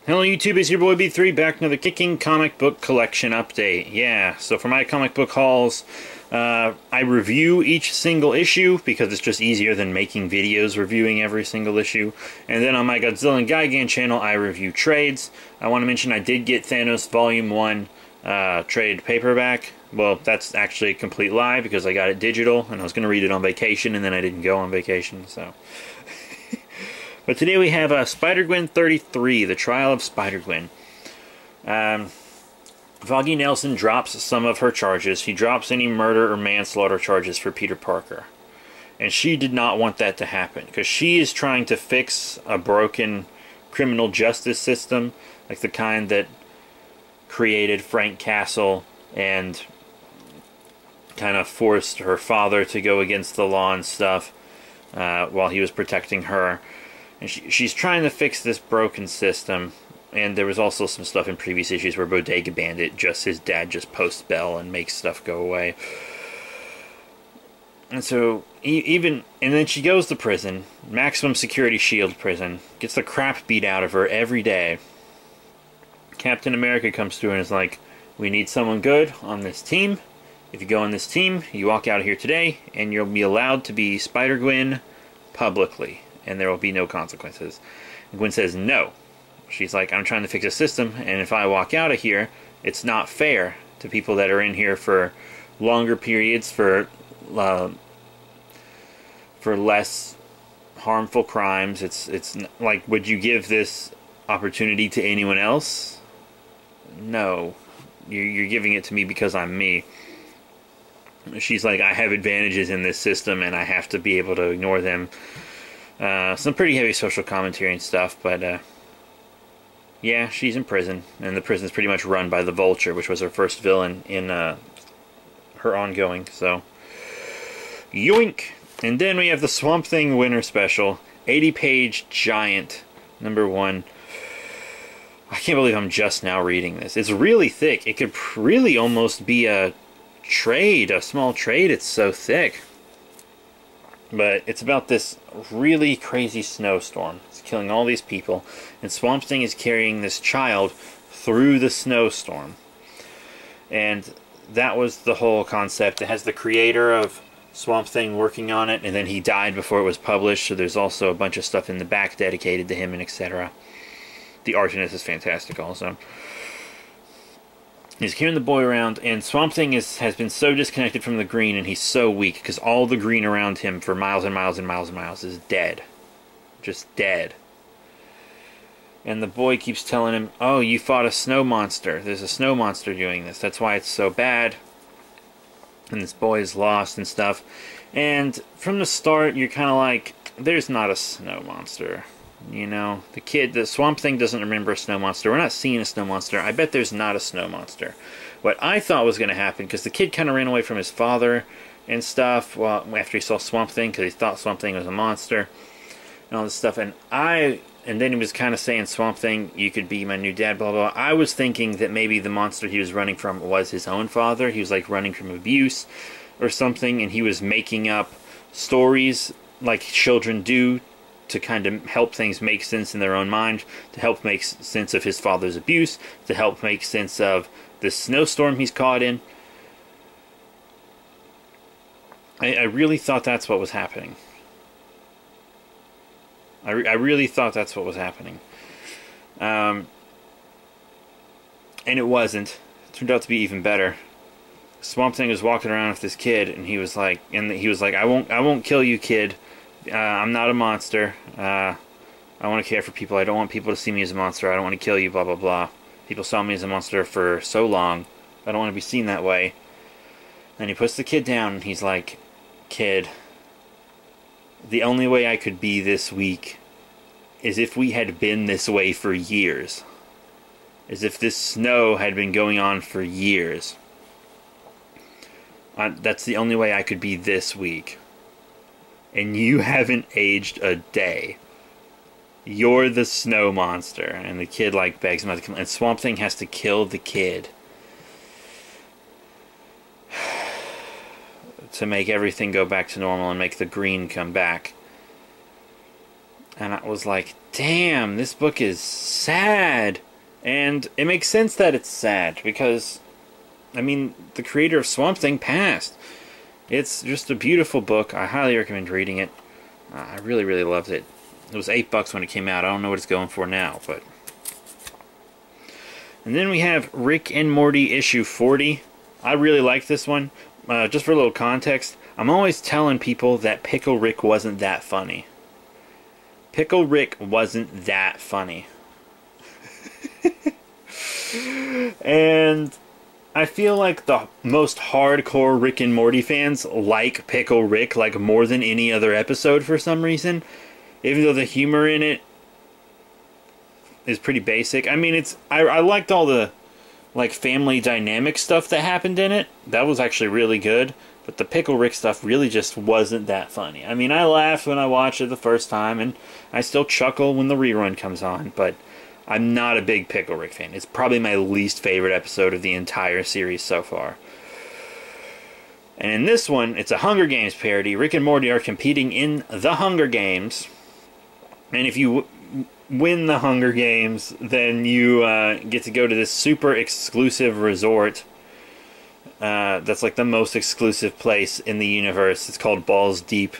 Hello YouTube, it's your boy B3 back with another kicking comic book collection update. Yeah, so for my comic book hauls, I review each single issue because it's just easier than making videos reviewing every single issue. And then on my Godzilla and G&G channel, I review trades. I want to mention I did get Thanos Volume 1 trade paperback. Well, that's actually a complete lie because I got it digital and I was going to read it on vacation and then I didn't go on vacation, so... But today we have Spider-GwEN 33, The Trial of Spider-GwEN. Foggy Nelson drops some of her charges. He drops any murder or manslaughter charges for Peter Parker. And she did not want that to happen, because she is trying to fix a broken criminal justice system, like the kind that created Frank Castle and kind of forced her father to go against the law and stuff while he was protecting her. And she's trying to fix this broken system, and there was also some stuff in previous issues where Bodega Bandit, his dad just posts Bell and makes stuff go away. And so, and then she goes to prison, maximum security shield prison, gets the crap beat out of her every day. Captain America comes through and is like, we need someone good on this team. If you go on this team, you walk out of here today, and you'll be allowed to be Spider-Gwen publicly. And there will be no consequences. And Gwen says no. She's like, I'm trying to fix a system, and if I walk out of here, it's not fair to people that are in here for longer periods, for less harmful crimes. It's like, would you give this opportunity to anyone else? No. You're giving it to me because I'm me. She's like, I have advantages in this system, and I have to be able to ignore them. Some pretty heavy social commentary and stuff, but yeah, she's in prison, and the prison's pretty much run by the Vulture, which was her first villain in her ongoing, so yoink! And then we have the Swamp Thing Winter Special, 80-page giant, #1. I can't believe I'm just now reading this. It's really thick. It could really almost be a trade, a small trade. It's so thick. But it's about this really crazy snowstorm. It's killing all these people. And Swamp Thing is carrying this child through the snowstorm. And that was the whole concept. It has the creator of Swamp Thing working on it. And then he died before it was published. So there's also a bunch of stuff in the back dedicated to him and etc. The art in this is fantastic also. He's carrying the boy around, and Swamp Thing has been so disconnected from the green, and he's so weak, because all the green around him for miles and miles and miles and miles is dead. Just dead. And the boy keeps telling him, oh, you fought a snow monster. There's a snow monster doing this. That's why it's so bad. And this boy is lost and stuff. And from the start, you're kind of like, there's not a snow monster. You know, the Swamp Thing doesn't remember a snow monster. We're not seeing a snow monster. I bet there's not a snow monster. What I thought was going to happen, because the kid kind of ran away from his father and stuff, well, after he saw Swamp Thing, because he thought Swamp Thing was a monster and all this stuff. And then he was kind of saying, Swamp Thing, you could be my new dad, blah, blah, blah. I was thinking that maybe the monster he was running from was his own father. He was like running from abuse or something, and he was making up stories like children do to kind of help things make sense in their own mind, to help make sense of his father's abuse, to help make sense of the snowstorm he's caught in. I really thought that's what was happening. I really thought that's what was happening. And it wasn't. It turned out to be even better. Swamp Thing was walking around with this kid, and he was like, I won't kill you, kid. I'm not a monster. I want to care for people. I don't want people to see me as a monster. I don't want to kill you, blah, blah, blah. People saw me as a monster for so long. I don't want to be seen that way. And he puts the kid down, and he's like, kid, the only way I could be this weak is if we had been this way for years. As if this snow had been going on for years. That's the only way I could be this weak. And you haven't aged a day. You're the snow monster. And the kid like begs him not to come. And Swamp Thing has to kill the kid to make everything go back to normal and make the green come back. And I was like, damn, this book is sad. And it makes sense that it's sad, because, I mean, the creator of Swamp Thing passed. It's just a beautiful book. I highly recommend reading it. I really, really loved it. It was $8 when it came out. I don't know what it's going for now, but... And then we have Rick and Morty issue 40. I really like this one. Just for a little context, I'm always telling people that Pickle Rick wasn't that funny. Pickle Rick wasn't that funny. And I feel like the most hardcore Rick and Morty fans like Pickle Rick like more than any other episode for some reason. Even though the humor in it is pretty basic. I mean, I liked all the like family dynamic stuff that happened in it. That was actually really good. But the Pickle Rick stuff really just wasn't that funny. I mean, I laughed when I watched it the first time, and I still chuckle when the rerun comes on, but I'm not a big Pickle Rick fan. It's probably my least favorite episode of the entire series so far. And in this one, it's a Hunger Games parody. Rick and Morty are competing in the Hunger Games. And if you win the Hunger Games, then you get to go to this super exclusive resort. That's like the most exclusive place in the universe. It's called Balls Deep.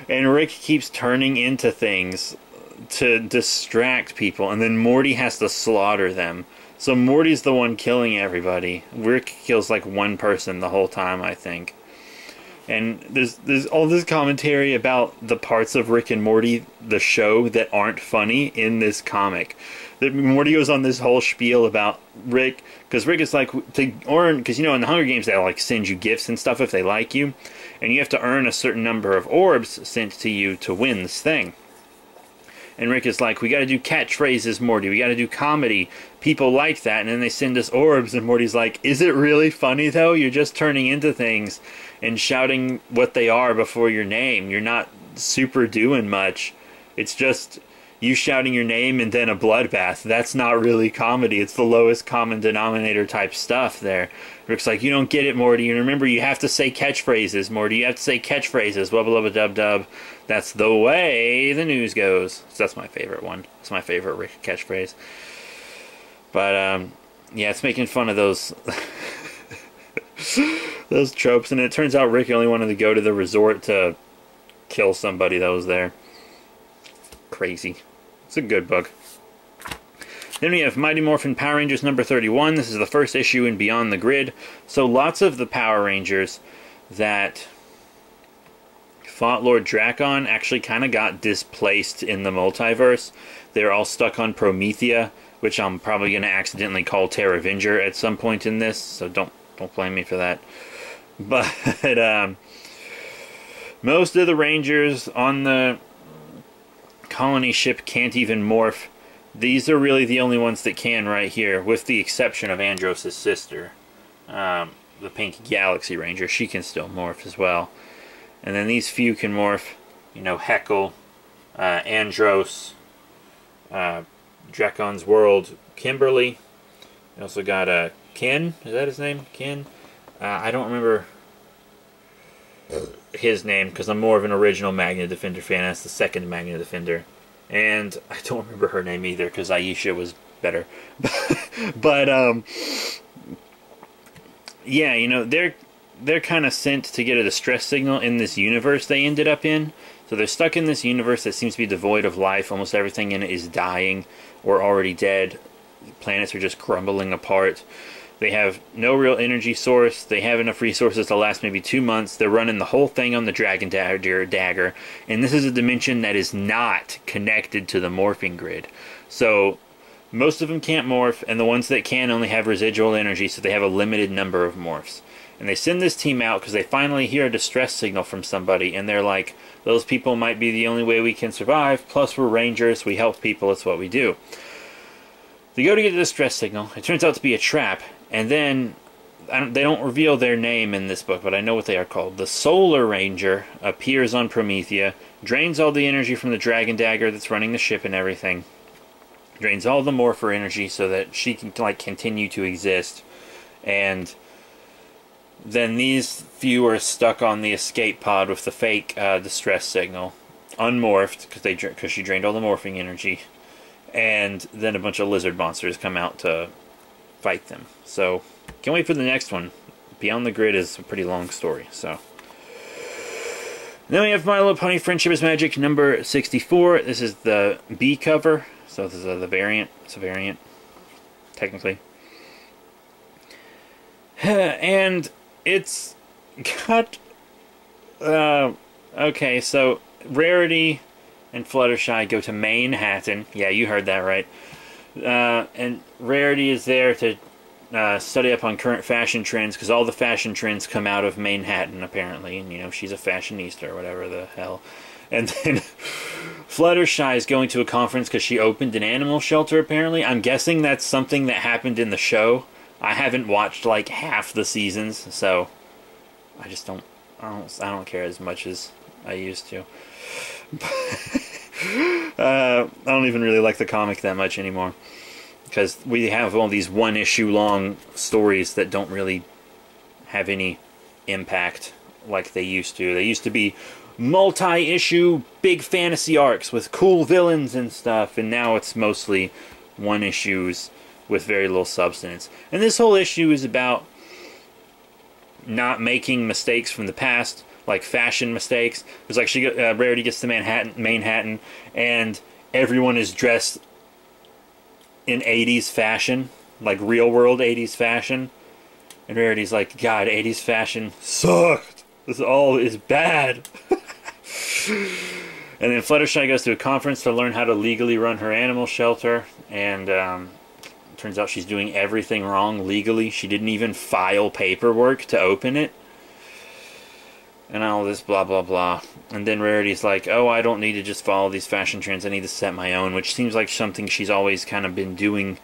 And Rick keeps turning into things to distract people, and then Morty has to slaughter them. So Morty's the one killing everybody. Rick kills like one person the whole time, I think. And there's all this commentary about the parts of Rick and Morty, the show, that aren't funny in this comic. That Morty goes on this whole spiel about Rick, because Rick is like, to earn, because you know in the Hunger Games they like send you gifts and stuff if they like you, and you have to earn a certain number of orbs sent to you to win this thing. And Rick is like, we gotta do catchphrases, Morty, we gotta do comedy, people like that, and then they send us orbs, and Morty's like, is it really funny though? You're just turning into things and shouting what they are before your name. You're not super doing much. It's just you shouting your name and then a bloodbath. That's not really comedy. It's the lowest common denominator type stuff there. Rick's like, you don't get it, Morty. And remember, you have to say catchphrases, Morty. You have to say catchphrases. Blah, blah, blah, dub, dub. That's the way the news goes. So that's my favorite one. It's my favorite Rick catchphrase. But, yeah, it's making fun of those... those tropes, and it turns out Rick only wanted to go to the resort to kill somebody that was there. Crazy. It's a good book. Then we have Mighty Morphin Power Rangers number 31. This is the first issue in Beyond the Grid. So lots of the Power Rangers that fought Lord Drakon actually kind of got displaced in the multiverse. They're all stuck on Promethea, which I'm probably going to accidentally call Terravenger at some point in this, so don't blame me for that. But most of the Rangers on the colony ship can't even morph. These are really the only ones that can right here, with the exception of Andros' sister, the Pink Galaxy Ranger. She can still morph as well. And then these few can morph, you know, Heckle, Andros, Drakon's World, Kimberly. We also got Ken, is that his name? Ken? I don't remember his name because I'm more of an original Magna Defender fan. That's the second Magna Defender. And I don't remember her name either because Aisha was better. But, yeah, you know, they're kind of sent to get a distress signal in this universe they ended up in. So they're stuck in this universe that seems to be devoid of life. Almost everything in it is dying or already dead. Planets are just crumbling apart. They have no real energy source. They have enough resources to last maybe 2 months. They're running the whole thing on the Dragon Dagger. And this is a dimension that is not connected to the morphing grid. So most of them can't morph, and the ones that can only have residual energy, so they have a limited number of morphs. And they send this team out because they finally hear a distress signal from somebody, and they're like, those people might be the only way we can survive, plus we're Rangers, we help people, it's what we do. They go to get a distress signal. It turns out to be a trap. And then, they don't reveal their name in this book, but I know what they are called. The Solar Ranger appears on Promethea, drains all the energy from the Dragon Dagger that's running the ship and everything. Drains all the Morpher energy so that she can, like, continue to exist. And then these few are stuck on the escape pod with the fake distress signal. unmorphed because she drained all the morphing energy, and then a bunch of lizard monsters come out to fight them. So can't wait for the next one. Beyond the Grid is a pretty long story. So then we have My Little Pony Friendship is Magic number 64. This is the B cover, so this is the variant. It's a variant, technically. And it's got... okay, so Rarity and Fluttershy go to Manhattan. Yeah, you heard that right. And Rarity is there to study up on current fashion trends, because all the fashion trends come out of Manhattan, apparently. And, you know, she's a fashionista or whatever the hell. And then Fluttershy is going to a conference because she opened an animal shelter, apparently. I'm guessing that's something that happened in the show. I haven't watched, like, half the seasons, so I just don't... I don't care as much as I used to. I don't even really like the comic that much anymore, because we have all these one-issue long stories that don't really have any impact like they used to. They used to be multi-issue big fantasy arcs with cool villains and stuff, and now it's mostly one issues with very little substance. And this whole issue is about not making mistakes from the past, like fashion mistakes. It's like Rarity gets to Manhattan, and everyone is dressed in 80s fashion, like real world 80s fashion. And Rarity's like, God, 80s fashion sucked. This all is bad. And then Fluttershy goes to a conference to learn how to legally run her animal shelter, and turns out she's doing everything wrong legally. She didn't even file paperwork to open it. And all this blah blah blah. And then Rarity's like, oh, I don't need to just follow these fashion trends, I need to set my own, which seems like something she's always kind of been doing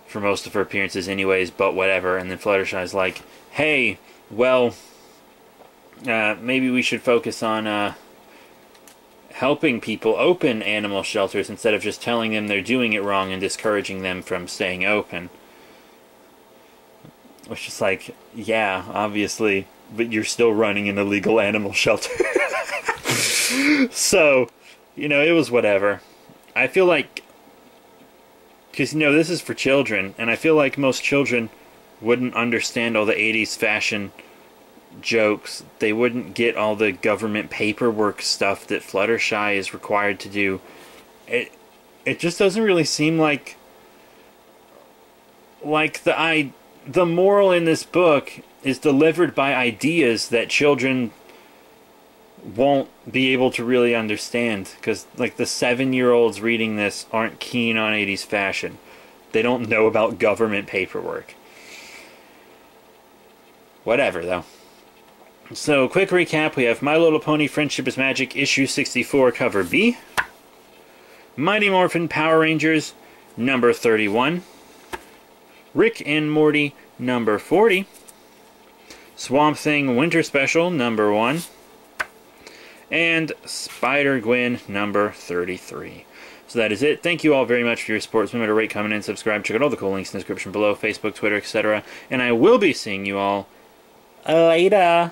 for most of her appearances anyways, but whatever. And then Fluttershy's like, hey, well, maybe we should focus on helping people open animal shelters instead of just telling them they're doing it wrong and discouraging them from staying open. Which is like, yeah, obviously, but you're still running an illegal animal shelter. So, you know, it was whatever. I feel like, because, you know, this is for children, and I feel like most children wouldn't understand all the 80s fashion jokes. They wouldn't get all the government paperwork stuff that Fluttershy is required to do. It just doesn't really seem like the moral in this book is delivered by ideas that children won't be able to really understand, because like the 7-year-olds reading this aren't keen on 80s fashion. They don't know about government paperwork. Whatever, though. So, quick recap, we have My Little Pony Friendship is Magic issue 64 cover B, Mighty Morphin Power Rangers number 31, Rick and Morty number 40, Swamp Thing Winter Special number 1, and Spider-GwEN number 33. So that is it. Thank you all very much for your support. Remember to rate, comment, and subscribe. Check out all the cool links in the description below, Facebook, Twitter, etc. And I will be seeing you all later.